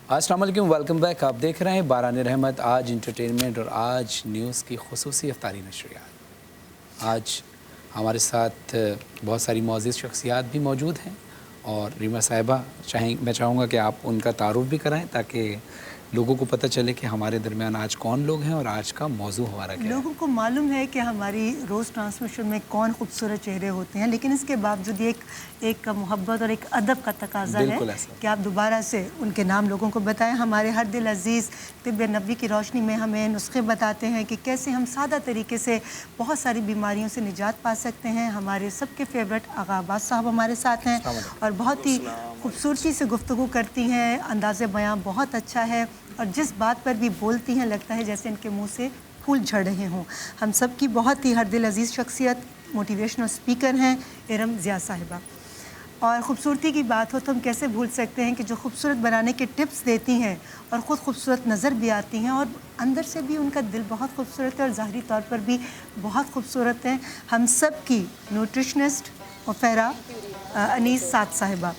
السلام علیکم، welcome back. آپ دیکھ رہے ہیں باران رحمت آج انٹرٹینمنٹ اور آج نیوز کی خصوصی افطاری نشریات. آج ہمارے ساتھ بہت ساری معزز شخصیات بھی موجود ہیں اور ریما صاحبہ میں چاہوں گا کہ آپ ان کا تعارف بھی کرائیں تاکہ لوگوں کو پتہ چلے کہ ہمارے درمیان آج کون لوگ ہیں اور آج کا موضوع ہمارا کیا ہے. لوگوں کو معلوم ہے کہ ہماری روز ٹرانسمیشن میں کون خوبصورت چہرے ہوتے ہیں، لیکن اس کے باوجود ایک محبت اور ایک ادب کا تقاضا ہے کہ آپ دوبارہ سے ان کے نام لوگوں کو بتائیں. ہمارے ہر دل عزیز طب نبوی کی روشنی میں ہمیں نسخے بتاتے ہیں کہ کیسے ہم سادہ طریقے سے بہت ساری بیماریوں سے نجات پا سکتے ہیں. ہمارے سب کے فیورٹ آغا عباس صاحب ہمارے ساتھ ہیں اور بہت ہی خوبصورتی سے گفتگو کرتی ہیں. انداز بیاں بہت اچھا ہے اور جس بات پر بھی بولتی ہیں لگتا ہے جیسے ان کے منہ سے پھول جھڑ رہے ہوں. ہم سب کی بہت ہی ہر دل عزیز شخصیت موٹیویشنل اسپیکر ہیں ارم ضیاء صاحبہ. اور خوبصورتی کی بات ہو تو ہم کیسے بھول سکتے ہیں کہ جو خوبصورت بنانے کے ٹپس دیتی ہیں اور خود خوبصورت نظر بھی آتی ہیں اور اندر سے بھی ان کا دل بہت خوبصورت ہے اور ظاہری طور پر بھی بہت خوبصورت ہیں. ہم سب کی نیوٹریشنسٹ وفیرہ انیس سعد صاحبہ.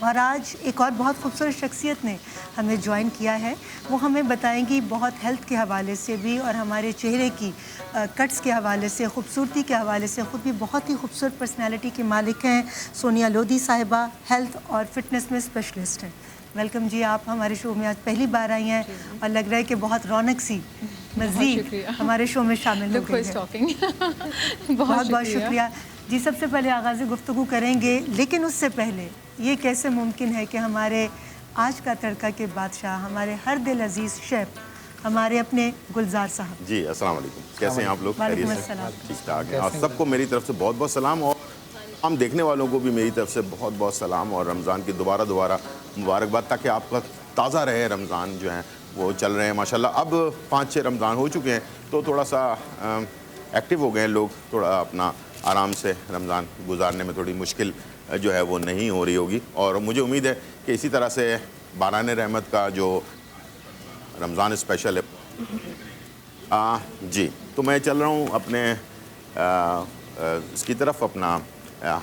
اور آج ایک اور بہت خوبصورت شخصیت نے ہمیں جوائن کیا ہے. وہ ہمیں بتائیں گی بہت ہیلتھ کے حوالے سے بھی اور ہمارے چہرے کی کٹس کے حوالے سے، خوبصورتی کے حوالے سے. خود بھی بہت ہی خوبصورت پرسنالٹی کے مالک ہیں. سونیا لودھی صاحبہ ہیلتھ اور فٹنس میں اسپیشلسٹ ہیں. ویلکم جی. آپ ہمارے شو میں آج پہلی بار آئی ہیں اور لگ رہا ہے کہ بہت رونق سی مزید ہمارے شو میں شامل ہو گئی ہیں. بہت بہت شکریہ جی. سب سے پہلے آغاز گفتگو کریں گے، لیکن اس سے پہلے یہ کیسے ممکن ہے کہ ہمارے آج کا تڑکا کے بادشاہ، ہمارے ہر دل عزیز شیف، ہمارے اپنے گلزار صاحب. جی السلام علیکم، کیسے ہیں آپ لوگ؟ وعلیکم السلام. ٹھیک ٹھاک ہیں آپ سب کو میری طرف سے بہت بہت سلام اور ہم دیکھنے والوں کو بھی میری طرف سے بہت بہت سلام اور رمضان کی دوبارہ مبارکباد، تاکہ آپ کا تازہ رہے. رمضان جو ہیں وہ چل رہے ہیں ماشاءاللہ. اب 5-6 رمضان ہو چکے ہیں تو تھوڑا سا ایکٹیو ہو گئے ہیں لوگ. تھوڑا اپنا آرام سے رمضان گزارنے میں تھوڑی مشکل جو ہے وہ نہیں ہو رہی ہوگی. اور مجھے امید ہے کہ اسی طرح سے باران رحمت کا جو رمضان اسپیشل ہے جی، تو میں چل رہا ہوں اپنے اس کی طرف، اپنا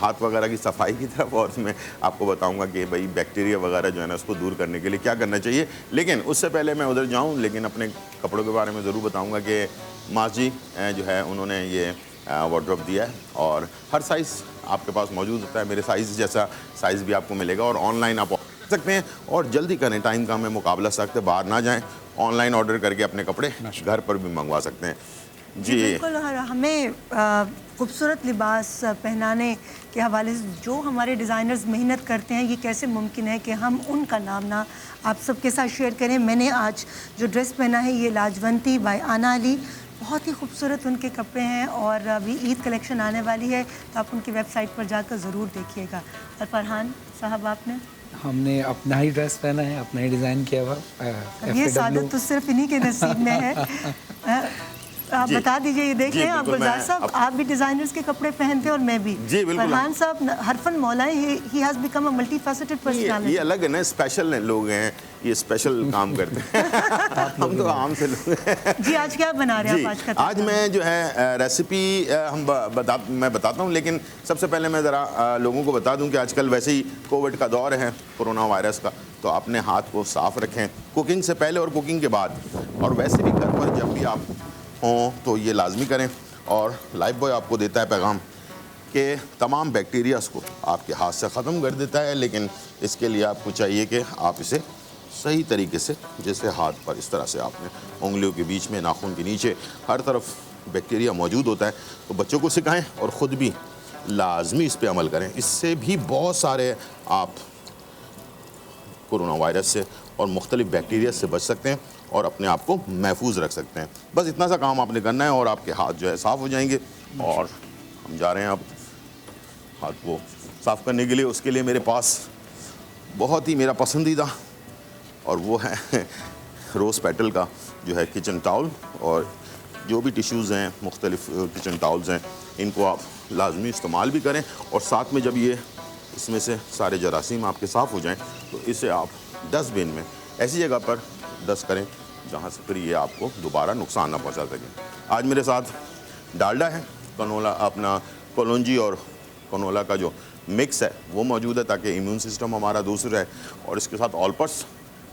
ہاتھ وغیرہ کی صفائی کی طرف، اور میں آپ کو بتاؤں گا کہ بھائی بیکٹیریا وغیرہ جو ہے نا اس کو دور کرنے کے لیے کیا کرنا چاہیے. لیکن اس سے پہلے میں ادھر جاؤں، لیکن اپنے کپڑوں کے بارے میں ضرور بتاؤں گا کہ ماس جی جو ہے انہوں نے یہ وارڈروب دیا ہے اور ہر سائز آپ کے پاس موجود ہوتا ہے. میرے سائز جیسا سائز بھی آپ کو ملے گا اور آن لائن آپ آرڈر کر سکتے ہیں. اور جلدی کریں، ٹائم کا ہمیں مقابلہ سخت ہے، باہر نہ جائیں، آن لائن آرڈر کر کے اپنے کپڑے گھر پر بھی منگوا سکتے ہیں. جی بالکل. ہمیں خوبصورت لباس پہنانے کے حوالے سے جو ہمارے ڈیزائنرز محنت کرتے ہیں، یہ کیسے ممکن ہے کہ ہم ان کا نام نہ آپ سب کے ساتھ شیئر کریں. میں نے آج جو ڈریس پہنا ہے یہ لاجونتی بائی آنا علی، بہت ہی خوبصورت ان کے کپڑے ہیں اور ابھی عید کلیکشن آنے والی ہے تو آپ ان کی ویب سائٹ پر جا کر ضرور دیکھیے گا. اور فرحان صاحب آپ نے؟ ہم نے اپنا ہی ڈریس پہنا ہے، اپنا ہی ڈیزائن کیا ہوا. یہ سعادت تو صرف انہی کے نصیب میں ہے. آپ بتا دیجئے. یہ دیکھ لیں آپ گلزار صاحب، آپ بھی ڈیزائنرز کے کپڑے پہنتے ہیں اور میں بھی. فرحان صاحب حرفن مولا ہے، he has become a multi faceted personality. یہ الگ ہے نا، اسپیشل لوگ ہیں، یہ اسپیشل کام کرتے ہیں. ہم تو عام سے لوگ ہیں. جی آج کیا بنا رہے ہیں آپ؟ آج کا آج میں جو ہے ریسیپی میں بتاتا ہوں، لیکن سب سے پہلے میں ذرا لوگوں کو بتا دوں کہ آج کل ویسے ہی کووڈ کا دور ہے، کورونا وائرس کا، تو اپنے ہاتھ کو صاف رکھیں کوکنگ سے پہلے اور کوکنگ کے بعد. اور ویسے بھی گھر پر جب بھی آپ ہوں تو یہ لازمی کریں. اور لائف بوائے آپ کو دیتا ہے پیغام کہ تمام بیکٹیریاز کو آپ کے ہاتھ سے ختم کر دیتا ہے، لیکن اس کے لیے آپ کو چاہیے کہ آپ اسے صحیح طریقے سے، جیسے ہاتھ پر اس طرح سے آپ نے انگلیوں کے بیچ میں، ناخن کے نیچے، ہر طرف بیکٹیریا موجود ہوتا ہے. تو بچوں کو سکھائیں اور خود بھی لازمی اس پہ عمل کریں. اس سے بھی بہت سارے آپ کورونا وائرس سے اور مختلف بیکٹیریا سے بچ سکتے ہیں اور اپنے آپ کو محفوظ رکھ سکتے ہیں. بس اتنا سا کام آپ نے کرنا ہے اور آپ کے ہاتھ جو ہے صاف ہو جائیں گے. اور ہم جا رہے ہیں اب ہاتھ کو صاف کرنے کے لیے. اس کے لیے میرے پاس بہت ہی میرا پسندیدہ اور وہ ہے روز پیٹل کا جو ہے کچن ٹاول، اور جو بھی ٹیشوز ہیں، مختلف کچن ٹاولز ہیں، ان کو آپ لازمی استعمال بھی کریں. اور ساتھ میں جب یہ اس میں سے سارے جراثیم آپ کے صاف ہو جائیں تو اسے آپ ڈسٹ بن میں ایسی جگہ پر ڈسٹ کریں جہاں سے پھر یہ آپ کو دوبارہ نقصان نہ پہنچا سکیں. آج میرے ساتھ ڈالڈا ہے، کنولا، اپنا کولونجی اور کنولا کا جو مکس ہے وہ موجود ہے تاکہ ایمیون سسٹم ہمارا دوسرا ہے. اور اس کے ساتھ آل پرس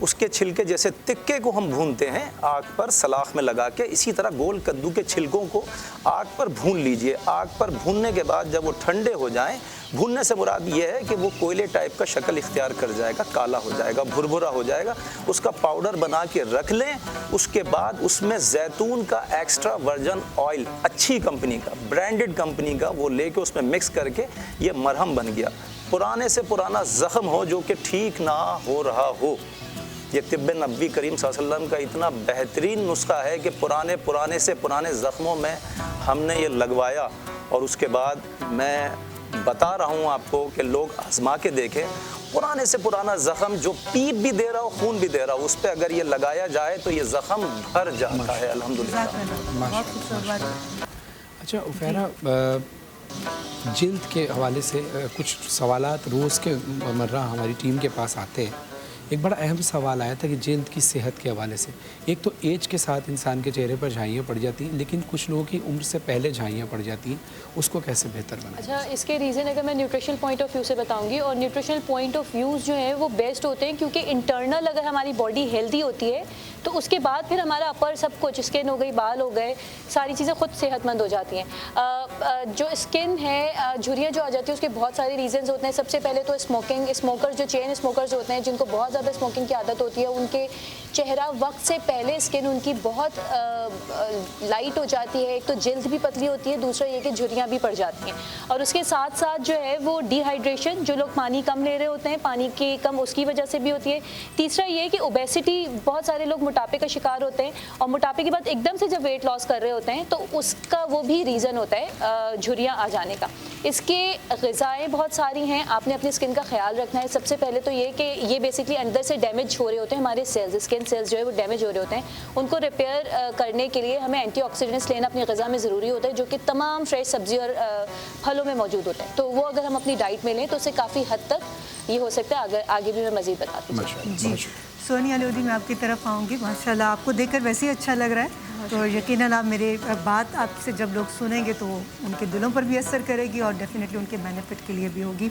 اس کے چھلکے جیسے تکے کو ہم بھونتے ہیں آگ پر سلاخ میں لگا کے، اسی طرح گول کدو کے چھلکوں کو آگ پر بھون لیجئے۔ آگ پر بھوننے کے بعد جب وہ ٹھنڈے ہو جائیں، بھوننے سے مراد یہ ہے کہ وہ کوئلے ٹائپ کا شکل اختیار کر جائے گا، کالا ہو جائے گا، بھربھرا ہو جائے گا، اس کا پاؤڈر بنا کے رکھ لیں۔ اس کے بعد اس میں زیتون کا ایکسٹرا ورجن آئل اچھی کمپنی کا، برانڈڈ کمپنی کا، وہ لے کے اس میں مکس کر کے یہ مرہم بن گیا۔ پرانے سے پرانا زخم ہو جو کہ ٹھیک نہ ہو رہا ہو، یہ طب نبوی کریم صلی اللہ علیہ وسلم کا اتنا بہترین نسخہ ہے کہ پرانے سے پرانے زخموں میں ہم نے یہ لگوایا، اور اس کے بعد میں بتا رہا ہوں آپ کو کہ لوگ آزما کے دیکھیں، پرانے سے پرانا زخم جو پیپ بھی دے رہا ہو، خون بھی دے رہا ہو، اس پہ اگر یہ لگایا جائے تو یہ زخم بھر جاتا ہے الحمدللہ۔ بہت خوبصورت بات۔ اچھا عفیرہ، جلد کے حوالے سے کچھ سوالات روز کے مرہ ہماری ٹیم کے پاس آتے ہیں۔ ایک بڑا اہم سوال آیا تھا کہ جلد کی صحت کے حوالے سے، ایک تو ایج کے ساتھ انسان کے چہرے پر جھائیاں پڑ جاتی ہیں، لیکن کچھ لوگوں کی عمر سے پہلے جھائیاں پڑ جاتی ہیں، اس کو کیسے بہتر بنائیں؟ اچھا، اس کے ریزن اگر میں نیوٹریشنل پوائنٹ آف ویو سے بتاؤں گی، اور نیوٹریشنل پوائنٹ آف ویوز جو ہیں وہ بیسڈ ہوتے ہیں، کیونکہ انٹرنل اگر ہماری باڈی ہیلدی ہوتی ہے تو اس کے بعد پھر ہمارا اپر سب کچھ، اسکن ہو گئی، بال ہو گئے، ساری چیزیں خود صحت مند ہو جاتی ہیں۔ جو اسکن ہے، جھریاں جو آ جاتی ہیں، اس کے بہت سارے ریزنز ہوتے ہیں۔ سب سے پہلے تو اسموکر جو چین اسموکرز ہوتے ہیں، جن کو بہت زیادہ اسموکنگ کی عادت ہوتی ہے، ان کے چہرہ وقت سے پہلے اسکن ان کی بہت لائٹ ہو جاتی ہے۔ ایک تو جلد بھی پتلی ہوتی ہے، دوسرا یہ کہ جھریاں بھی پڑ جاتی ہیں، اور اس کے ساتھ ساتھ جو ہے وہ ڈی ہائیڈریشن، جو لوگ پانی کم لے رہے ہوتے ہیں، پانی کی کم اس کی وجہ سے بھی ہوتی ہے۔ تیسرا یہ کہ اوبیسٹی، بہت سارے لوگ موٹاپے کا شکار ہوتے ہیں، اور موٹاپے کے بعد ایک دم سے جب ویٹ لاس کر رہے ہوتے ہیں تو اس کا وہ بھی ریزن ہوتا ہے جھریاں آ جانے کا۔ اس کے غذائیں بہت ساری ہیں، آپ نے اپنی اسکن کا خیال رکھنا ہے۔ سب سے پہلے تو یہ کہ یہ بیسکلی اندر سے ڈیمیج ہو رہے ہوتے ہیں، ہمارے سیلز، اسکن سیلز جو ہے وہ ڈیمیج ہو رہے ہوتے ہیں، ان کو ریپیئر کرنے کے لیے ہمیں اینٹی آکسیڈنٹس لینا اپنی غذا میں ضروری ہوتا ہے، جو کہ تمام فریش سبزی اور پھلوں میں موجود ہوتا ہے۔ تو وہ اگر ہم اپنی ڈائٹ میں لیں تو اس سے کافی حد تک یہ ہو سکتا ہے۔ آگے بھی میں مزید بتاتی ہوں۔ جی سونیا لودھی، میں آپ کی طرف آؤں گی۔ ماشاءاللہ آپ کو دیکھ کر ویسے ہی اچھا لگ رہا ہے، تو یقیناً آپ میری بات آپ سے جب لوگ سنیں گے تو ان کے دلوں پر بھی اثر کرے گی، اور ڈیفینیٹلی ان کے بینیفٹ کے لیے بھی ہوگی۔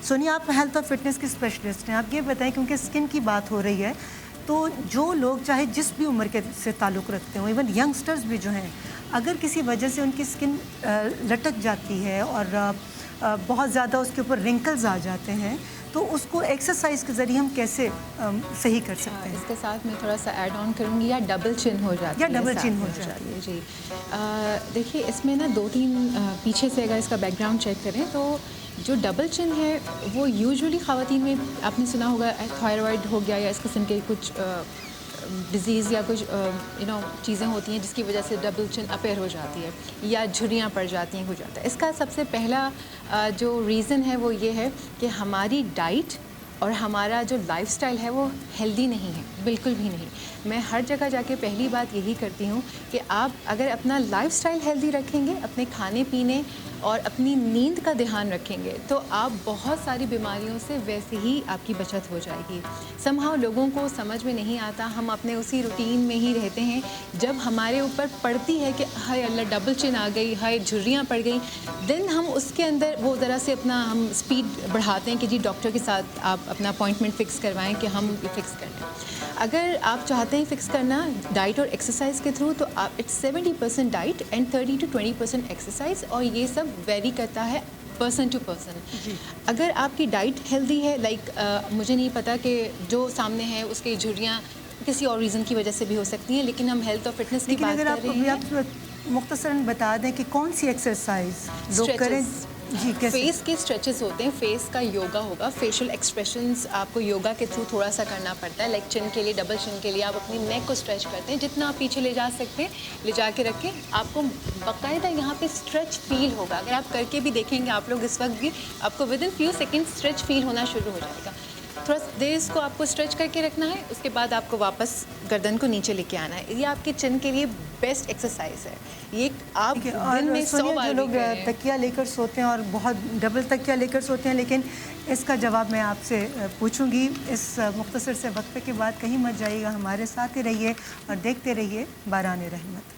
سونیا، آپ ہیلتھ اور فٹنس کی اسپیشلسٹ ہیں، آپ یہ بتائیں، کیونکہ اسکن کی بات ہو رہی ہے، تو جو لوگ چاہے جس بھی عمر کے سے تعلق رکھتے ہوں، ایون ینگسٹرز بھی جو ہیں، اگر کسی وجہ سے ان کی اسکن لٹک جاتی ہے اور بہت زیادہ اس کے اوپر رنکلز آ جاتے ہیں، تو اس کو ایکسرسائز کے ذریعے ہم کیسے صحیح کر سکتے ہیں؟ اس کے ساتھ میں تھوڑا سا ایڈ آن کروں گی، یا ڈبل چن ہو جاتی ہے، یا ڈبل چن ہو جاتی ہے۔ جی دیکھیے، اس میں نا 2-3 پیچھے سے اگر اس کا بیک گراؤنڈ چیک کریں تو جو ڈبل چن ہے وہ یوزولی خواتین میں آپ نے سنا ہوگا تھائرائڈ ہو گیا یا اس قسم کے کچھ ڈیزیز یا کچھ چیزیں ہوتی ہیں جس کی وجہ سے ڈبل چن اپیئر ہو جاتی ہے یا جھریاں پڑ جاتی ہیں، ہو جاتا ہے۔ اس کا سب سے پہلا جو ریزن ہے وہ یہ ہے کہ ہماری ڈائٹ اور ہمارا جو لائف سٹائل ہے وہ ہیلدی نہیں ہے، بالکل بھی نہیں۔ میں ہر جگہ جا کے پہلی بات یہی کرتی ہوں کہ آپ اگر اپنا لائف سٹائل ہیلدی رکھیں گے، اپنے کھانے پینے اور اپنی نیند کا دھیان رکھیں گے، تو آپ بہت ساری بیماریوں سے ویسے ہی آپ کی بچت ہو جائے گی۔ سمہاؤ لوگوں کو سمجھ میں نہیں آتا، ہم اپنے اسی روٹین میں ہی رہتے ہیں، جب ہمارے اوپر پڑتی ہے کہ ہائے اللہ ڈبل چن آ گئی، ہائے جھریاں پڑ گئیں، دین ہم اس کے اندر وہ ذرا سے اپنا ہم اسپیڈ بڑھاتے ہیں کہ جی ڈاکٹر کے ساتھ آپ اپنا اپوائنٹمنٹ فکس کروائیں کہ ہم فکس کر لیں۔ اگر آپ چاہتے ہیں فکس کرنا ڈائٹ اور ایکسرسائز کے تھرو، تو آپ it's 70% diet and 30 to 20% exercise, اور یہ سب ویری کرتا ہے پرسن ٹو پرسن۔ اگر آپ کی ڈائٹ ہیلدی ہے، لائک مجھے نہیں پتا کہ جو سامنے ہے اس کی جھریاں کسی اور ریزن کی وجہ سے بھی ہو سکتی ہیں، لیکن ہم ہیلتھ اور فٹنس کی بات کر رہے ہیں۔ آپ مختصراً بتا دیں کہ کون سی ایکسرسائز لوگ کریں؟ جی، فیس کے اسٹریچز ہوتے ہیں، فیس کا یوگا ہوگا، فیشیل ایکسپریشنز آپ کو یوگا کے تھرو تھوڑا سا کرنا پڑتا ہے، لائک چن کے لیے، ڈبل چن کے لیے آپ اپنی نیک کو اسٹریچ کرتے ہیں، جتنا آپ پیچھے لے جا سکتے ہیں لے جا کے رکھیں، آپ کو باقاعدہ یہاں پہ اسٹریچ فیل ہوگا۔ اگر آپ کر کے بھی دیکھیں گے آپ لوگ اس وقت بھی، آپ کو within few second stretch feel ہونا شروع ہو جائے گا۔ تھوڑا دیر اس کو آپ کو اسٹریچ کر کے رکھنا ہے، اس کے بعد آپ کو واپس گردن کو نیچے لے کے آنا ہے۔ یہ آپ کے چن کے لیے بیسٹ ایکسرسائز ہے، یہ آپ دن میں 100 بار جو لوگ تکیہ لے کر سوتے ہیں اور بہت ڈبل تکیہ لے کر سوتے ہیں، لیکن اس کا جواب میں آپ سے پوچھوں گی اس مختصر سے وقفے کے بعد۔ کہیں مت جائیے گا، ہمارے ساتھ ہی رہیے اور دیکھتے رہیے باران رحمت۔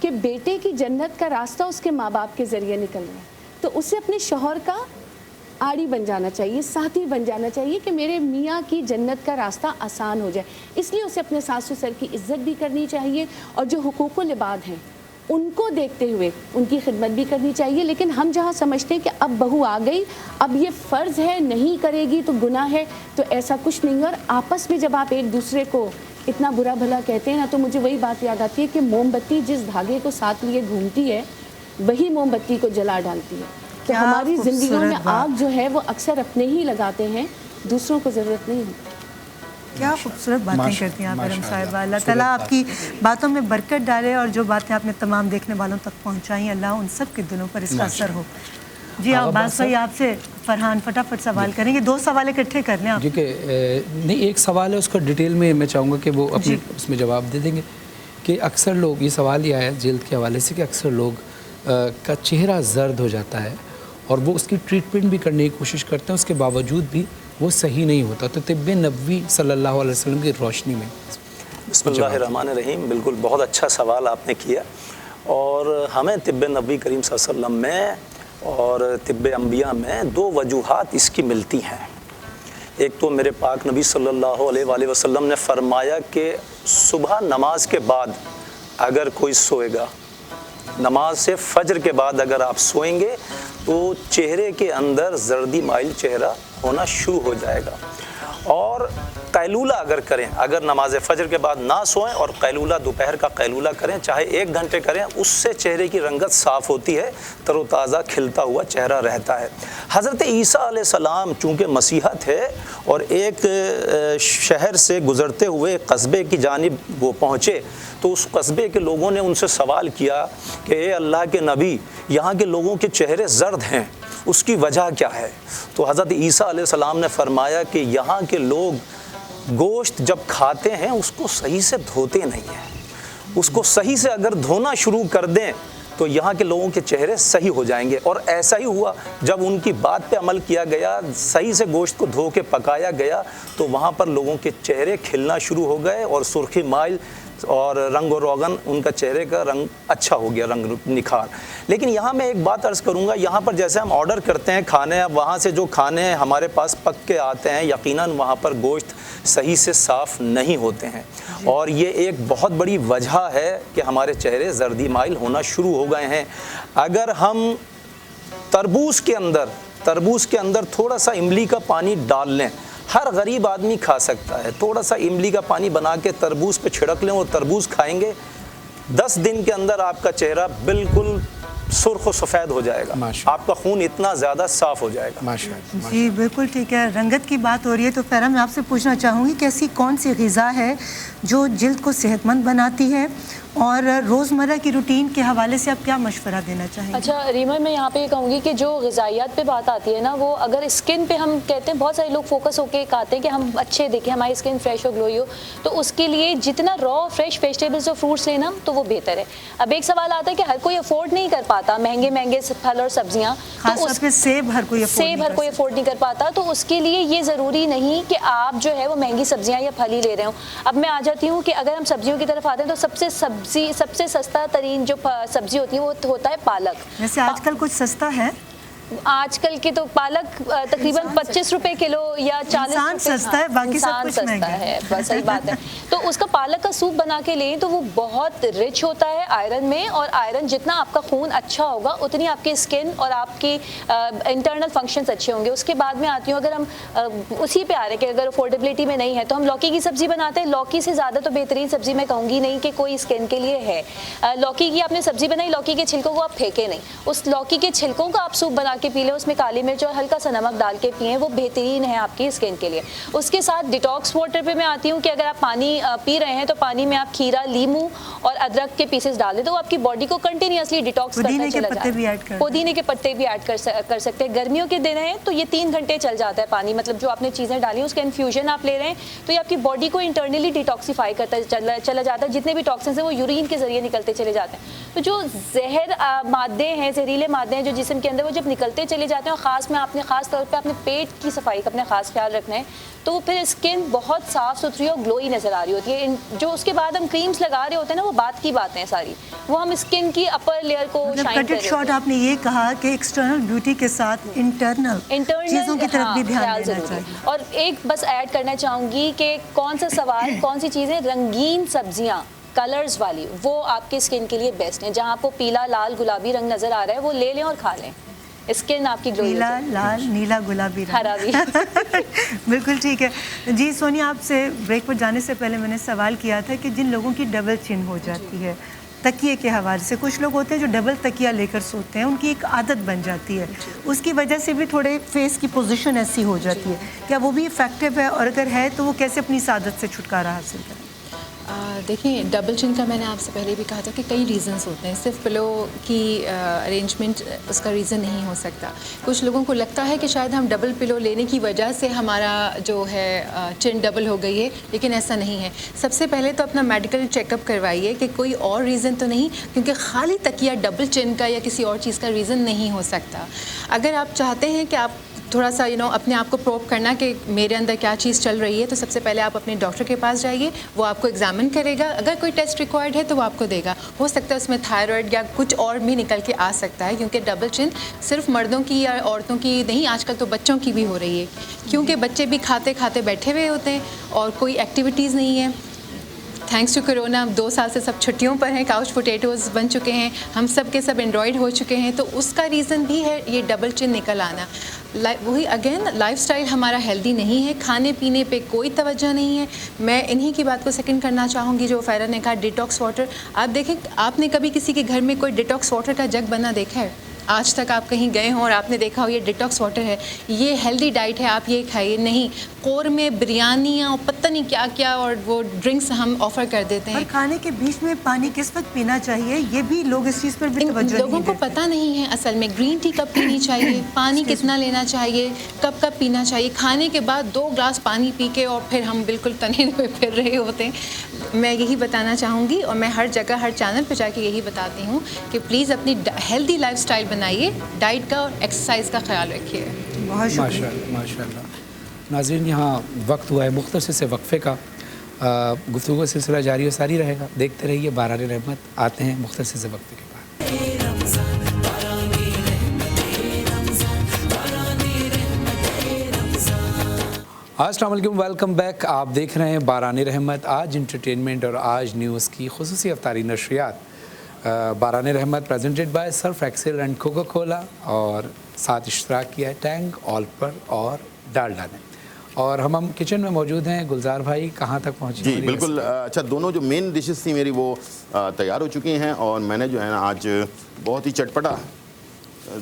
کہ بیٹے کی جنت کا راستہ اس کے ماں باپ کے ذریعے نکل رہا ہے، تو اسے اپنے شوہر کا آڑی بن جانا چاہیے، ساتھی بن جانا چاہیے کہ میرے میاں کی جنت کا راستہ آسان ہو جائے. اس لیے اسے اپنے ساس سسر کی عزت بھی کرنی چاہیے، اور جو حقوق العباد ہیں ان کو دیکھتے ہوئے ان کی خدمت بھی کرنی چاہیے. لیکن ہم جہاں سمجھتے ہیں کہ اب بہو آ گئی، اب یہ فرض ہے، نہیں کرے گی تو گناہ ہے، تو ایسا کچھ نہیں ہے. اور آپس میں جب آپ ایک دوسرے کو اتنا برا بھلا کہتے ہیں نا، تو مجھے وہی بات یاد آتی ہے کہ موم بتی جس دھاگے کو ساتھ لیے گھومتی ہے وہی موم بتی کو جلا ڈالتی ہے. تو ہماری زندگیوں میں آگ جو ہے وہ اکثر اپنے ہی لگاتے ہیں، دوسروں کو ضرورت نہیں ہوتی. کیا خوبصورت باتیں کرتی ہیں آپ ارم صاحبہ. اللہ تعالیٰ آپ کی باتوں میں برکت ڈالے، اور جو باتیں آپ نے تمام دیکھنے والوں تک پہنچائیں، اللہ ان سب کے دلوں پر اس کا اثر ہو. جی عباس بھائی، آپ سے فرحان فٹافٹ سوال کریں گے. 2 سوال اکٹھے کر لیں آپ. کیونکہ نہیں، ایک سوال ہے اس کا ڈیٹیل میں چاہوں گا کہ وہ اپنے اس میں جواب دے دیں گے. کہ اکثر لوگ، یہ سوال یہ آیا جلد کے حوالے سے کہ اکثر لوگ کا چہرہ زرد ہو جاتا ہے اور وہ اس کی ٹریٹمنٹ بھی کرنے کی کوشش کرتے ہیں، اس کے باوجود بھی وہ صحیح نہیں ہوتا. تو طب نبوی صلی اللہ علیہ وسلم کی روشنی میں. بسم اللہ الرحمن الرحیم. بالکل بہت اچھا سوال آپ نے کیا. اور ہمیں طب نبوی کریم صلی اللہ علیہ وسلم میں اور طب انبیاء میں 2 وجوہات اس کی ملتی ہیں. ایک تو میرے پاک نبی صلی اللہ علیہ وآلہ وسلم نے فرمایا کہ صبح نماز کے بعد اگر کوئی سوئے گا، نماز سے فجر کے بعد اگر آپ سوئیں گے تو چہرے کے اندر زردی مائل چہرہ ہونا شروع ہو جائے گا. اور قیلولہ اگر کریں، اگر نماز فجر کے بعد نہ سوئیں اور قیلولہ دوپہر کا قیلولہ کریں، چاہے 1 گھنٹے کریں، اس سے چہرے کی رنگت صاف ہوتی ہے، تر و تازہ کھلتا ہوا چہرہ رہتا ہے. حضرت عیسیٰ علیہ السلام چونکہ مسیحت ہے اور ایک شہر سے گزرتے ہوئے قصبے کی جانب وہ پہنچے، تو اس قصبے کے لوگوں نے ان سے سوال کیا کہ اے اللہ کے نبی، یہاں کے لوگوں کے چہرے زرد ہیں، اس کی وجہ کیا ہے؟ تو حضرت عیسیٰ علیہ السلام نے فرمایا کہ یہاں کے لوگ گوشت جب کھاتے ہیں اس کو صحیح سے دھوتے نہیں ہیں. اس کو صحیح سے اگر دھونا شروع کر دیں تو یہاں کے لوگوں کے چہرے صحیح ہو جائیں گے. اور ایسا ہی ہوا، جب ان کی بات پہ عمل کیا گیا، صحیح سے گوشت کو دھو کے پکایا گیا، تو وہاں پر لوگوں کے چہرے کھلنا شروع ہو گئے اور سرخی مائل اور رنگ و روغن، ان کا چہرے کا رنگ اچھا ہو گیا، رنگ نکھار. لیکن یہاں میں ایک بات عرض کروں گا، یہاں پر جیسے ہم آرڈر کرتے ہیں کھانے، اب وہاں سے جو کھانے ہمارے پاس پک کے آتے ہیں، یقیناً وہاں پر گوشت صحیح سے صاف نہیں ہوتے ہیں. اور یہ ایک بہت بڑی وجہ ہے کہ ہمارے چہرے زردی مائل ہونا شروع ہو گئے ہیں. اگر ہم تربوز کے اندر تھوڑا سا املی کا پانی ڈال لیں، ہر غریب آدمی کھا سکتا ہے، تھوڑا سا املی کا پانی بنا کے تربوز پہ چھڑک لیں اور تربوز کھائیں گے، 10 دن کے اندر آپ کا چہرہ بالکل سرخ و سفید ہو جائے گا، آپ کا خون اتنا زیادہ صاف ہو جائے گا. جی بالکل ٹھیک ہے. رنگت کی بات ہو رہی ہے تو فیرا میں آپ سے پوچھنا چاہوں گی کہ ایسی کون سی غذا ہے جو جلد کو صحت مند بناتی ہے، اور روزمرہ کی روٹین کے حوالے سے آپ کیا مشورہ دینا چاہیں گے؟ اچھا ریما، میں یہاں پہ یہ کہوں گی کہ جو غذائیات پہ بات آتی ہے نا، وہ اگر اسکن پہ ہم کہتے ہیں، بہت سارے لوگ فوکس ہو کے کہتے ہیں کہ ہم اچھے دیکھیں، ہماری اسکن فریش ہو، گلوئی ہو، تو اس کے لیے جتنا را فریش ویجیٹیبلس اور فروٹس لینا تو وہ بہتر ہے. اب ایک سوال آتا ہے کہ ہر کوئی افورڈ نہیں کر پاتا مہنگے پھل اور سبزیاں، خاص طور پہ سیب ہر کوئی افورڈ نہیں کر پاتا، تو اس کے لیے یہ ضروری نہیں کہ آپ جو ہے وہ مہنگی سبزیاں یا پھل ہی لے رہے ہوں. اب میں آ جاتی ہوں کہ اگر ہم سبزیوں کی طرف آتے ہیں تو سب سے سستا ترین جو سبزی ہوتی ہے وہ ہوتا ہے پالک. ویسے آج کل کچھ سستا ہے، آج کل کے تو پالک تقریباً 25 روپے کلو یا 40 روپے سستا ہے، باقی سب کچھ مہنگا ہے. بس صحیح بات ہے. تو اس کا پالک کا سوپ بنا کے لیں تو وہ بہت رچ ہوتا ہے آئرن میں، اور آئرن جتنا آپ کا خون اچھا ہوگا اتنی آپ کی اسکن اور آپ کی انٹرنل فنکشنز اچھے ہوں گے. اس کے بعد میں آتی ہوں، اگر ہم اسی پہ آ رہے ہیں کہ اگر افورڈیبلٹی میں نہیں ہے تو ہم لوکی کی سبزی بناتے ہیں. لوکی سے زیادہ تو بہترین سبزی میں کہوں گی نہیں کہ کوئی اسکن کے لیے ہے. لوکی کی آپ نے سبزی بنائی، لوکی کے چھلکوں کو آپ پھینکیں نہیں، اس لوکی کے چھلکوں کا آپ سوپ بنا کے پی لیں، اس میں کالی مرچ اور ہلکا سا نمک ڈال کے پئیں، وہ بہترین ہے آپ کی اسکن کے لیے. اس کے ساتھ ڈیٹاکس واٹر پہ میں آتی ہوں کہ اگر آپ پانی پی رہے ہیں تو پانی میں آپ کھیرا، لیمو اور ادرک کے پیسز ڈال دیں تو وہ آپ کی باڈی کو کنٹینیوسلی ڈیٹاکس کرتا چلا جاتا ہے. پودینے کے پتے بھی ایڈ کر سکتے ہیں. گرمیوں کے دن ہیں تو یہ 3 گھنٹے چل جاتا ہے پانی، مطلب جو آپ نے چیزیں ڈالی ہیں اس کا انفیوژن آپ لے رہے ہیں تو یہ آپ کی باڈی کو انٹرنلی ڈیٹاکسیفائی کرتا چلا جاتا ہے. جتنے بھی ٹاکسنز ہیں وہ یورین کے ذریعے نکلتے چلے جاتے ہیں. تو جو زہر مادے ہیں، زہریلے مادے ہیں جو جسم کے اندر، وہ جب نکل نکلتے چلے جاتے ہیں, اور خاص میں آپ نے خاص طور پہ اپنے پیٹ کی صفائی کا اپنا خاص خیال رکھنا ہے, تو پھر اسکن بہت صاف ستھری اور گلوئی نظر آ رہی ہوتی ہے. جو اس کے بعد ہم کریمز لگا رہے ہوتے ہیں نا, وہ بات کی باتیں ساری, وہ ہم اسکن کی اپر لیئر کو شائن کر رہے ہوتے ہیں. آپ نے یہ کہا کہ ایکسٹرنل بیوٹی کے ساتھ انٹرنل چیزوں کی طرف بھی دھیان دینا چاہیے. اور ایک بس ایڈ کرنا چاہوں گی کہ کون سا سوال, کون سی چیزیں, رنگین سبزیاں کلرز والی, وہ آپ کے اسکن کے لیے بیسٹ ہیں. جہاں آپ کو پیلا, لال, گلابی رنگ نظر آ رہا ہے, وہ لے لیں اور کھا لیں, اسکن آپ کی گلوئی. پیلا, لال, نیلا, گلابی, ہرا بھی. بالکل ٹھیک ہے جی. سونیا, آپ سے بریک پر جانے سے پہلے میں نے سوال کیا تھا کہ جن لوگوں کی ڈبل چن ہو جاتی ہے تکیے کے حوالے سے, کچھ لوگ ہوتے ہیں جو ڈبل تکیہ لے کر سوتے ہیں, ان کی ایک عادت بن جاتی ہے, اس کی وجہ سے بھی تھوڑے فیس کی پوزیشن ایسی ہو جاتی ہے, کیا وہ بھی افیکٹو ہے, اور اگر ہے تو وہ کیسے اپنی اس عادت سے چھٹکارا حاصل کریں؟ دیکھیں, ڈبل چن کا میں نے آپ سے پہلے بھی کہا تھا کہ کئی ریزنز ہوتے ہیں, صرف پلو کی ارینجمنٹ اس کا ریزن نہیں ہو سکتا. کچھ لوگوں کو لگتا ہے کہ شاید ہم ڈبل پلو لینے کی وجہ سے ہمارا جو ہے چن ڈبل ہو گئی ہے, لیکن ایسا نہیں ہے. سب سے پہلے تو اپنا میڈیکل چیک اپ کروائیے کہ کوئی اور ریزن تو نہیں, کیونکہ خالی تکیہ ڈبل چن کا یا کسی اور چیز کا ریزن نہیں ہو سکتا. اگر آپ چاہتے ہیں کہ آپ تھوڑا سا اپنے آپ کو پروب کرنا کہ میرے اندر کیا چیز چل رہی ہے, تو سب سے پہلے آپ اپنے ڈاکٹر کے پاس جائیے, وہ آپ کو ایگزامن کرے گا. اگر کوئی ٹیسٹ ریکوائرڈ ہے تو وہ آپ کو دے گا. ہو سکتا ہے اس میں تھائرائڈ یا کچھ اور بھی نکل کے آ سکتا ہے, کیونکہ ڈبل چن صرف مردوں کی یا عورتوں کی نہیں, آج کل تو بچوں کی بھی ہو رہی ہے, کیونکہ بچے بھی کھاتے کھاتے بیٹھے ہوئے ہوتے ہیں اور کوئی ایکٹیویٹیز نہیں ہے. تھینکس ٹو کرونا 2 سال سے سب چھٹیوں پر ہیں, کاؤچ پوٹیٹوز بن چکے ہیں, ہم سب کے سب اینڈرائڈ ہو چکے ہیں, تو اس کا ریزن بھی ہے یہ ڈبل چن نکل آنا. وہی اگین لائف سٹائل ہمارا ہیلدی نہیں ہے, کھانے پینے پہ کوئی توجہ نہیں ہے. میں انہی کی بات کو سیکنڈ کرنا چاہوں گی جو فیرا نے کہا, ڈیٹاکس واٹر. آپ دیکھیں, آپ نے کبھی کسی کے گھر میں کوئی ڈیٹاکس واٹر کا جگ بنا دیکھا ہے؟ آج تک آپ کہیں گئے ہوں اور آپ نے دیکھا ہو یہ ڈیٹاکس واٹر ہے, یہ ہیلدی ڈائٹ ہے, آپ یہ کھائیے. نہیں, قورمے, بریانیاں اور پتہ نہیں کیا کیا اور وہ ڈرنکس ہم آفر کر دیتے ہیں. اور کھانے کے بیچ میں پانی کس وقت پینا چاہیے, یہ بھی لوگ اس چیز پر بھی توجہ لوگوں کو پتہ نہیں ہے اصل میں. گرین ٹی کب پینی چاہیے, پانی کتنا لینا چاہیے, کب کب پینا چاہیے. کھانے کے بعد 2 گلاس پانی پی کے اور پھر ہم بالکل تنے ہوئے پھر رہے ہوتے ہیں. میں یہی بتانا چاہوں گی, اور میں ہر جگہ ہر چینل پہ جا کے یہی بتاتی ہوں کہ پلیز اپنی ہیلدی لائف سٹائل بنائیے, ڈائٹ کا اور ایکسرسائز کا خیال رکھیے. بہت شکریہ. ماشاء اللہ. ناظرین, یہاں وقت ہوا ہے مختصر سے وقفے کا, گفتگو کا سلسلہ جاری و ساری رہے گا. دیکھتے رہیے باران رحمت. آتے ہیں مختصر سے وقفے کے بعد. السلام علیکم, ویلکم بیک. آپ دیکھ رہے ہیں باران رحمت, آج انٹرٹینمنٹ اور آج نیوز کی خصوصی افطاری نشریات. باران رحمت presented by Surf Excel and Coca Cola, اور ساتھ اشتراک کیا ہے ٹینگ, آل پر اور ڈالڈا نے. اور ہم کچن میں موجود ہیں. گلزار بھائی کہاں تک پہنچے؟ جی بالکل. اچھا, دونوں جو مین ڈشز تھیں میری وہ تیار ہو چکی ہیں, اور میں نے جو ہے نا آج بہت ہی چٹپٹا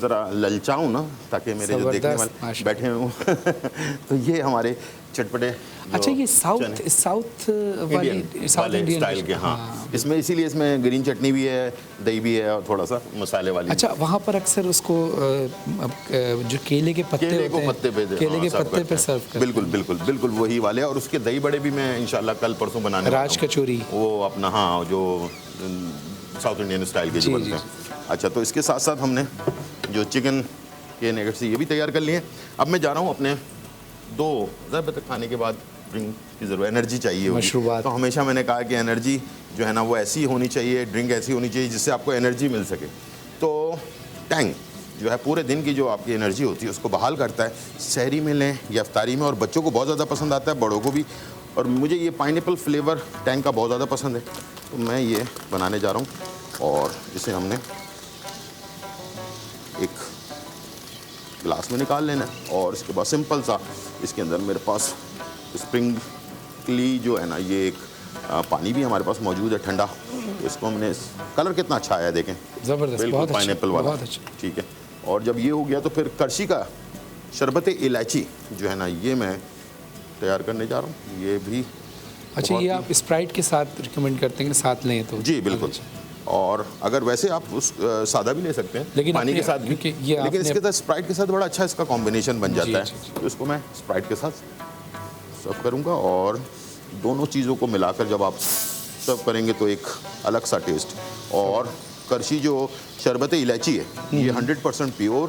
ذرا للچاؤں نا, تاکہ میرے جو دیکھنے والے بیٹھے ہوں تو یہ ہمارے چٹپٹے. اچھا, یہ ساؤتھ والی ساؤتھ انڈین اسٹائل کے. ہاں, اس میں اسی لیے اس میں گرین چٹنی بھی ہے, دہی بھی ہے, اور تھوڑا سا مسالے والی. اچھا, وہاں پر اکثر اس کو جو کیلے کے پتے پہ سرو کرتے ہیں. بالکل بالکل بالکل وہی والے. اور اس کے دہی بڑے بھی میں انشاءاللہ کل پرسوں بنانے والا ہوں. راج کچوری وہ اپنا, ہاں, جو ساؤتھ انڈین اسٹائل کے جو بنتے ہیں. اچھا, تو اس کے ساتھ ساتھ ہم نے جو چکن کے نیگٹس یہ بھی تیار کر لیے. اب میں جا رہا ہوں اپنے 2 ضرب تک کھانے کے بعد ڈرنک کی ضرورت, انرجی چاہیے ہوگی. تو ہمیشہ میں نے کہا کہ انرجی جو ہے نا وہ ایسی ہونی چاہیے, ڈرنک ایسی ہونی چاہیے جس سے آپ کو انرجی مل سکے. تو ٹینگ جو ہے پورے دن کی جو آپ کی انرجی ہوتی ہے اس کو بحال کرتا ہے. سحری میں لیں یا افطاری میں, اور بچوں کو بہت زیادہ پسند آتا ہے, بڑوں کو بھی. اور مجھے یہ پائنیپل فلیور ٹینگ کا بہت زیادہ پسند ہے, تو میں یہ بنانے جا رہا ہوں. اور اسے ہم نے ایک گلاس میں نکال لینا ہے, اور اس کے بعد سمپل سا اس کے اندر میرے پاس اسپرنگلی جو ہے نا, یہ ایک پانی بھی ہمارے پاس موجود ہے ٹھنڈا. اس کو ہم نے, کلر کتنا اچھا آیا دیکھیں, زبردست, بالکل پائنیپل والا. ٹھیک ہے. اور جب یہ ہو گیا تو پھر کرشی کا شربت الائچی جو ہے نا یہ میں تیار کرنے جا رہا ہوں. یہ بھی اچھا, یہ آپ اسپرائٹ کے ساتھ ریکمینڈ کرتے ہیں کہ ساتھ لیں تو؟ جی بالکل. اور اگر ویسے آپ اس سادہ بھی لے سکتے ہیں, لیکن پانی کے ساتھ بھی, لیکن اس کے ساتھ اسپرائٹ کے ساتھ بڑا اچھا اس کا کمبینیشن بن جاتا ہے. تو اس کو میں اسپرائٹ کے ساتھ سرو کروں گا, اور دونوں چیزوں کو ملا کر جب آپ سرو کریں گے تو ایک الگ سا ٹیسٹ. اور کرشی جو شربت الائچی ہے یہ 100% پیور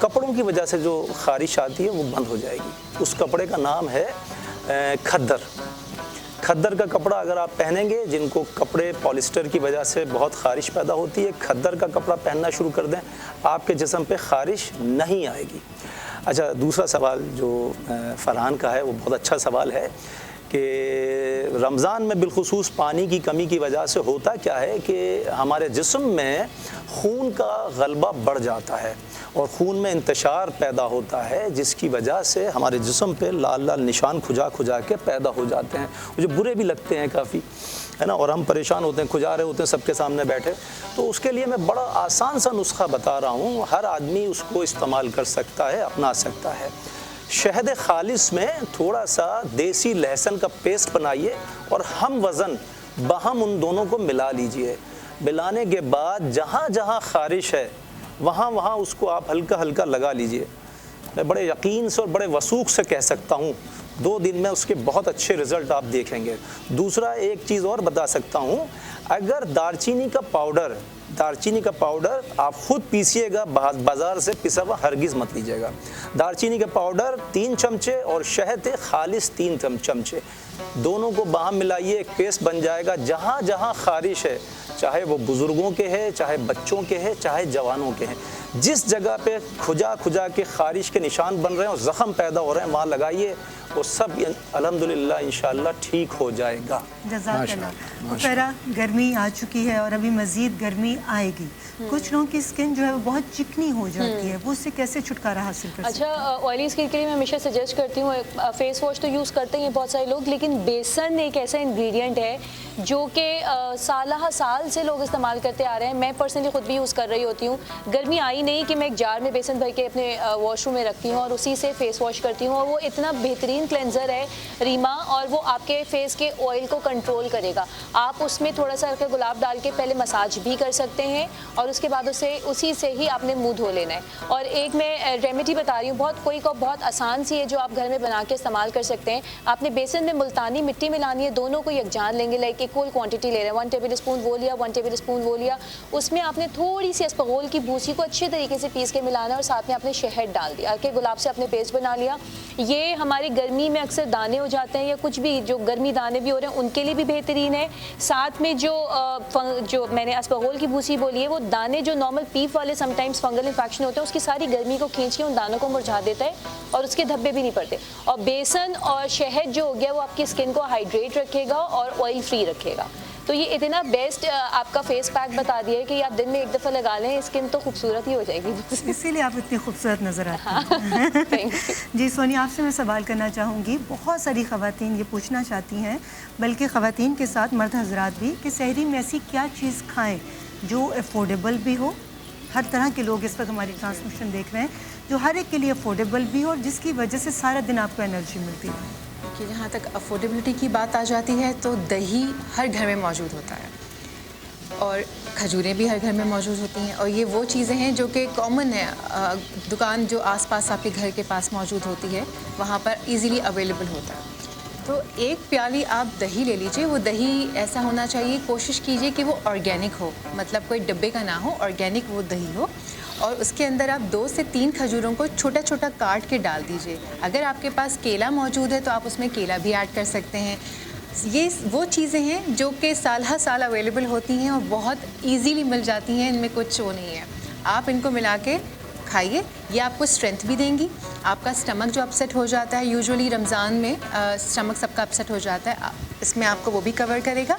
کپڑوں کی وجہ سے جو خارش آتی ہے وہ بند ہو جائے گی. اس کپڑے کا نام ہے کھدر. کھدر کا کپڑا اگر آپ پہنیں گے، جن کو کپڑے پولیسٹر کی وجہ سے بہت خارش پیدا ہوتی ہے، کھدر کا کپڑا پہننا شروع کر دیں، آپ کے جسم پہ خارش نہیں آئے گی. اچھا، دوسرا سوال جو فرحان کا ہے وہ بہت اچھا سوال ہے کہ رمضان میں بالخصوص پانی کی کمی کی وجہ سے ہوتا کیا ہے کہ ہمارے جسم میں خون کا غلبہ بڑھ جاتا ہے اور خون میں انتشار پیدا ہوتا ہے، جس کی وجہ سے ہمارے جسم پہ لال لال نشان کھجا کھجا کے پیدا ہو جاتے ہیں، جو برے بھی لگتے ہیں کافی، ہے نا، اور ہم پریشان ہوتے ہیں، کھجا رہے ہوتے ہیں سب کے سامنے بیٹھے. تو اس کے لیے میں بڑا آسان سا نسخہ بتا رہا ہوں، ہر آدمی اس کو استعمال کر سکتا ہے، اپنا سکتا ہے. شہد خالص میں تھوڑا سا دیسی لہسن کا پیسٹ بنائیے اور ہم وزن بہم ان دونوں کو ملا لیجئے. ملانے کے بعد جہاں جہاں خارش ہے وہاں وہاں اس کو آپ ہلکا ہلکا لگا لیجئے. میں بڑے یقین سے اور بڑے وثوق سے کہہ سکتا ہوں 2 دن میں اس کے بہت اچھے رزلٹ آپ دیکھیں گے. دوسرا ایک چیز اور بتا سکتا ہوں، اگر دارچینی کا پاؤڈر آپ خود پیسیے گا، بازار سے پسا ہوا ہرگز مت لیجیے گا. دارچینی کا پاؤڈر 3 چمچے اور شہد خالص 3 چمچے، دونوں کو باہم ملائیے، ایک پیسٹ بن جائے گا. جہاں جہاں خارش ہے، چاہے وہ بزرگوں کے ہے، چاہے بچوں کے ہے، چاہے جوانوں کے ہیں، جس جگہ پہ کھجا کھجا کے خارش کے نشان بن رہے ہیں اور زخم پیدا ہو رہے ہیں، وہاں لگائیے، وہ سب الحمدللہ انشاءاللہ ٹھیک ہو جائے گا. جزاک اللہ. عفیرہ، گرمی آ چکی ہے اور ابھی مزید گرمی آئے گی. کچھ لوگوں کی اسکن جو ہے وہ بہت چکنی ہو جاتی ہے، وہ اس سے کیسے چھٹکارا حاصل کر سکتے ہیں؟ اچھا، آئلی اسکن کے لیے میں ہمیشہ سجیسٹ کرتی ہوں، فیس واش تو یوز کرتے ہیں بہت سارے لوگ، لیکن بیسن ایک ایسا انگریڈینٹ ہے جو کہ سالہ سال سے لوگ استعمال کرتے آ رہے ہیں. میں پرسنلی خود بھی یوز کر رہی ہوتی ہوں. گرمی آئی نہیں کہ میں ایک جار میں بیسن بھر کے اپنے واش روم میں رکھتی ہوں اور اسی سے فیس واش کرتی ہوں، اور وہ اتنا بہترین کلینزر ہے ریما، اور وہ آپ کے فیس کے آئل کو کنٹرول کرے گا. آپ اس میں تھوڑا سا گلاب ڈال کے پہلے مساج بھی کر سکتے ہیں اور اس کے بعد اسی سے ہی آپ نے منہ دھو لینا ہے. اور ایک میں ریمیڈی بتا رہی ہوں، بہت آسان سی ہے جو آپ گھر میں بنا کے استعمال کر سکتے ہیں. آپ نے بیسن میں ملتانی مٹی ملانی ہے، دونوں کو یکجان لیں گے، لائک ایکول کوانٹٹی لے رہے ہیں، 1 ٹیبل اسپون وہ لیا، 1 ٹیبل اسپون وہ لیا. اس میں آپ نے تھوڑی سی اسپغول کی بھوسی کو اچھے طریقے سے پیس کے ملانا اور ساتھ میں آپ نے شہد ڈال دیا کہ گلاب سے آپ نے پیسٹ بنا لیا. یہ ہماری گرمی میں اکثر دانے ہو جاتے ہیں یا کچھ بھی جو گرمی دانے بھی ہو رہے ہیں ان کے لیے بھی بہترین ہے. ساتھ میں جو میں نے اسپغول کی بھوسی بولی ہے، وہ دانے جو نارمل پیپ والے سم ٹائمز فنگل انفیکشن ہوتے ہیں، اس کی ساری گرمی کو کھینچ کے ان دانوں کو مرجھا دیتا ہے اور اس کے دھبے بھی نہیں پڑتے. اور بیسن اور شہد جو ہو گیا وہ آپ کی اسکن کو ہائیڈریٹ رکھے گا اور آئل فری رکھے گا. تو یہ اتنا بیسٹ آپ کا فیس پیک بتا دیا ہے کہ آپ دن میں 1 دفعہ لگا لیں، اسکن تو خوبصورت ہی ہو جائے گی. اسی لیے آپ اتنی خوبصورت نظر آتی ہیں. جی سونی، آپ سے میں سوال کرنا چاہوں گی. بہت ساری خواتین یہ پوچھنا چاہتی ہیں، بلکہ خواتین کے ساتھ مرد حضرات بھی، کہ سحری میں ایسی کیا چیز کھائیں جو افورڈیبل بھی ہو. ہر طرح کے لوگ اس وقت ہماری ٹرانسمیشن دیکھ رہے ہیں، جو ہر ایک کے لیے افورڈیبل بھی ہو اور جس کی وجہ سے سارا دن آپ کو انرجی ملتی ہے. کہ جہاں تک افورڈیبلٹی کی بات آ جاتی ہے تو دہی ہر گھر میں موجود ہوتا ہے اور کھجوریں بھی ہر گھر میں موجود ہوتی ہیں، اور یہ وہ چیزیں ہیں جو کہ کامن ہے. دکان جو آس پاس آپ کے گھر کے پاس موجود ہوتی ہے وہاں پر ایزیلی اویلیبل ہوتا ہے. تو 1 پیالی آپ دہی لے لیجئے. وہ دہی ایسا ہونا چاہیے، کوشش کیجئے کہ وہ آرگینک ہو، مطلب کوئی ڈبے کا نہ ہو، آرگینک وہ دہی ہو. اور اس کے اندر آپ 2 سے 3 کھجوروں کو چھوٹا چھوٹا کاٹ کے ڈال دیجئے. اگر آپ کے پاس کیلا موجود ہے تو آپ اس میں کیلا بھی ایڈ کر سکتے ہیں. یہ وہ چیزیں ہیں جو کہ سال ہر سال اویلیبل ہوتی ہیں اور بہت ایزیلی مل جاتی ہیں، ان میں کچھ وہ نہیں ہے. آپ ان کو ملا کے کھائیے، یہ آپ کو اسٹرینتھ بھی دیں گی. آپ کا اسٹمک جو اپسیٹ ہو جاتا ہے، یوزولی رمضان میں اسٹمک سب کا اپسیٹ ہو جاتا ہے، اس میں آپ کو وہ بھی کور کرے گا.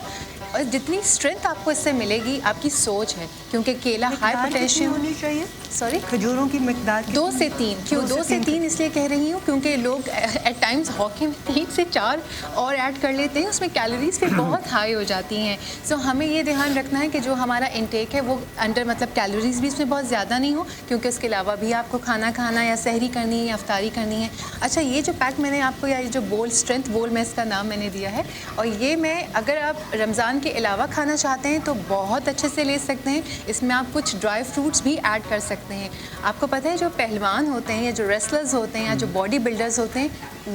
اور جتنی اسٹرینتھ آپ کو اس سے ملے گی، آپ کی سوچ ہے، کیونکہ کیلا ہائی پوٹیشیم ہونی چاہیے. سوری، کھجوروں کی مقدار 2 سے 3. کیوں 2 سے 3 اس لیے کہہ رہی ہوں کیونکہ لوگ ایٹ ٹائمز ہاکی میں 3 سے 4 اور ایڈ کر لیتے ہیں، اس میں کیلوریز بھی بہت ہائی ہو جاتی ہیں. سو ہمیں یہ دھیان رکھنا ہے کہ جو ہمارا انٹیک ہے وہ انڈر، مطلب کیلوریز بھی اس میں بہت زیادہ نہیں ہو، کیونکہ اس کے علاوہ بھی آپ کو کھانا کھانا یا سحری کرنی ہے یا افطاری کرنی ہے. اچھا، یہ جو پیک میں نے آپ کو، یا یہ جو بول اسٹرینتھ بول میں اس کا نام میں نے دیا ہے، اور یہ میں اگر آپ رمضان پروٹین کے علاوہ کھانا چاہتے ہیں تو بہت اچھے سے لے سکتے ہیں. اس میں آپ کچھ ڈرائی فروٹس بھی ایڈ کر سکتے ہیں. آپ کو پتہ ہے جو پہلوان ہوتے ہیں یا جو ریسلرز ہوتے ہیں یا جو باڈی بلڈرز ہوتے ہیں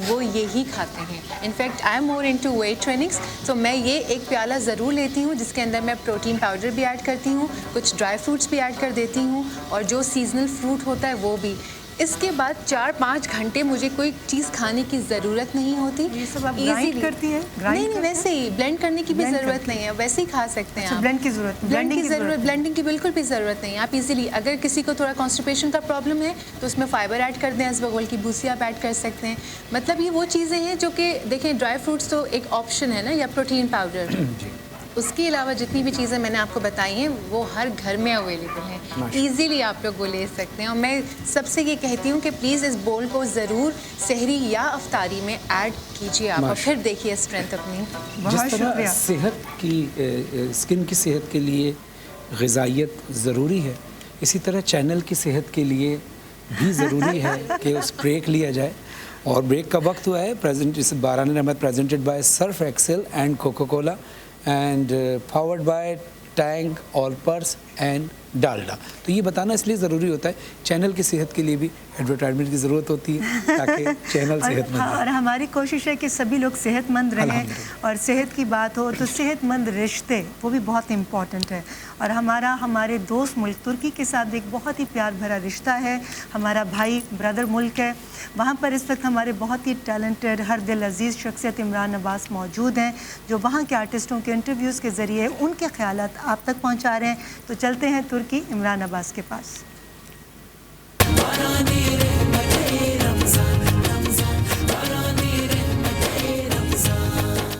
وہ یہی کھاتے ہیں. In fact I am more into weight trainings, تو میں یہ ایک پیالہ ضرور لیتی ہوں جس کے اندر میں پروٹین پاؤڈر بھی ایڈ کرتی ہوں, کچھ ڈرائی فروٹس بھی ایڈ کر دیتی ہوں, اور جو سیزنل فروٹ ہوتا ہے وہ بھی. اس کے بعد 4-5 گھنٹے مجھے کوئی چیز کھانے کی ضرورت نہیں ہوتی. یہ سب آپ گرائنڈ کرتی ہیں؟ نہیں, ویسے ہی بلینڈ کرنے کی بھی ضرورت نہیں ہے, ویسے ہی کھا سکتے ہیں. بلینڈنگ کی بالکل بھی ضرورت نہیں ہے. آپ ایزیلی, اگر کسی کو تھوڑا کانسٹیپیشن کا پرابلم ہے تو اس میں فائبر ایڈ کر دیں, اسبغول کی بھوسی آپ ایڈ کر سکتے ہیں. مطلب یہ وہ چیزیں ہیں جو کہ دیکھیں ڈرائی فروٹس تو ایک آپشن ہے نا, یا پروٹین پاؤڈر. اس کے علاوہ جتنی بھی چیزیں میں نے آپ کو بتائی ہیں وہ ہر گھر میں اویلیبل ہیں, ایزیلی آپ لوگ وہ لے سکتے ہیں. اور میں سب سے یہ کہتی ہوں کہ پلیز اس بول کو ضرور سحری یا افطاری میں ایڈ کیجیے آپ, اور پھر دیکھیے اسٹرینتھ اپنی. جس طرح صحت کی, اسکن کی صحت کے لیے غذائیت ضروری ہے, اسی طرح چینل کی صحت کے لیے بھی ضروری ہے کہ اس بریک لیا جائے. اور بریک کا وقت ہوا ہے. باران رحمت presented by Surf Excel and Coca Cola and powered by Tang, All-Purpose and Dalda. تو یہ بتانا اس لیے ضروری ہوتا ہے, چینل کی صحت کے لیے بھی ایڈورٹائزمنٹ کی ضرورت ہوتی ہے تاکہ چینل صحت مند رہے. اور ہماری کوشش ہے کہ سبھی لوگ صحت مند رہیں, اور صحت کی بات ہو تو صحت مند رشتے وہ بھی بہت امپورٹنٹ ہے. اور ہمارے دوست ملک ترکی کے ساتھ ایک بہت ہی پیار بھرا رشتہ ہے. ہمارا بھائی برادر ملک ہے, وہاں پر اس وقت ہمارے بہت ہی ٹیلنٹڈ ہر دل عزیز شخصیت عمران عباس موجود ہیں, جو وہاں کے آرٹسٹوں کے انٹرویوز کے ذریعے ان کے خیالات آپ تک پہنچا رہے ہیں. تو چلتے ہیں ترکی عمران عباس کے پاس.